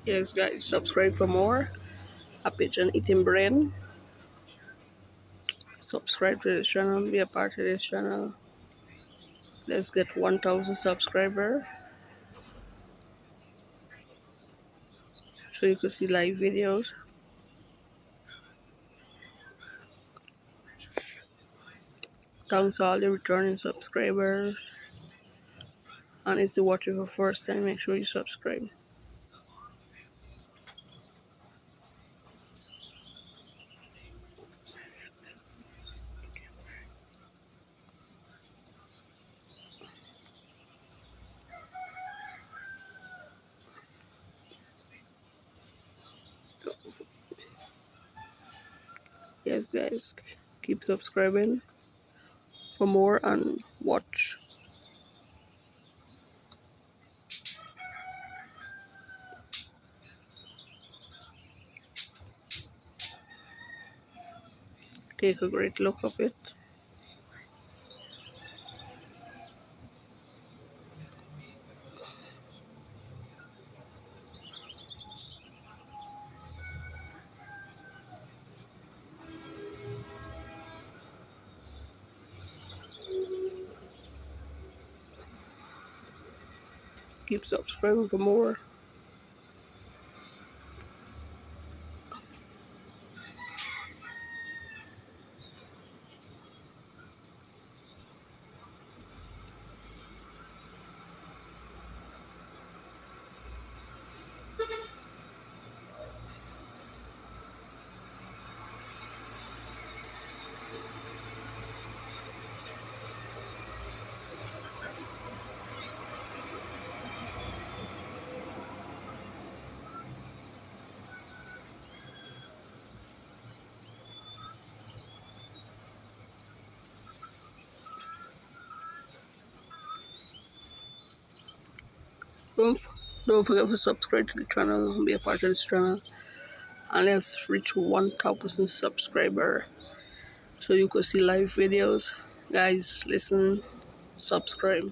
Yes, guys, subscribe for more. A pigeon eating brain. Subscribe to this channel. Be a part of this channel. Let's get 1,000 subscriber so you can see live videos. Thanks to all the returning subscribers. And if you watch it for first time, make sure you subscribe. Yes, guys, keep subscribing for more and watch. Take a great look of it. Keep subscribing for more. Don't, don't forget to subscribe to the channel and be a part of this channel. And let's reach 1,000 subscriber so you can see live videos. Guys, listen, subscribe.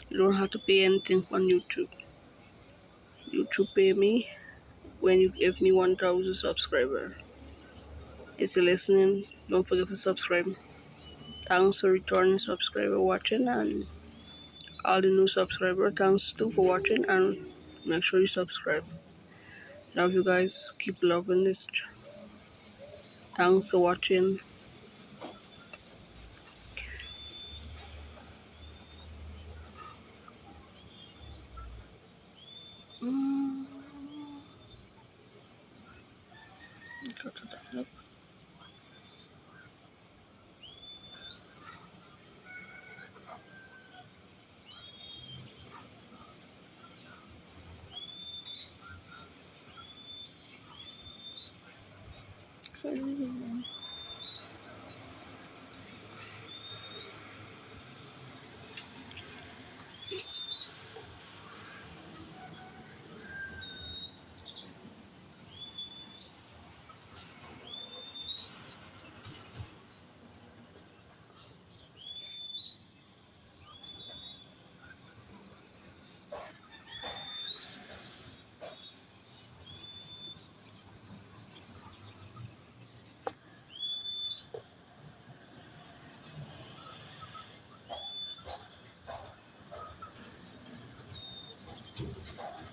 You don't have to pay anything on YouTube. YouTube pay me when you give me 1,000 subscriber. If you're listening, don't forget to subscribe. Thanks for returning subscriber watching, and all the new subscriber, thanks too for watching, and make sure you subscribe. Love you guys. Keep loving this. Thanks for watching.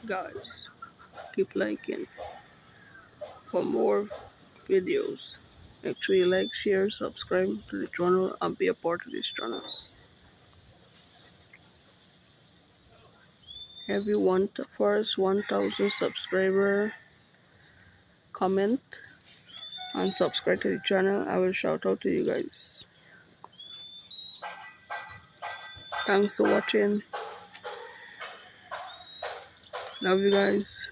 Guys, keep liking for more videos. Make sure you like, share, subscribe to the channel, and be a part of this channel. Everyone, first 1,000 subscriber, comment and subscribe to the channel. I will shout out to you guys. Thanks for watching. Love you guys.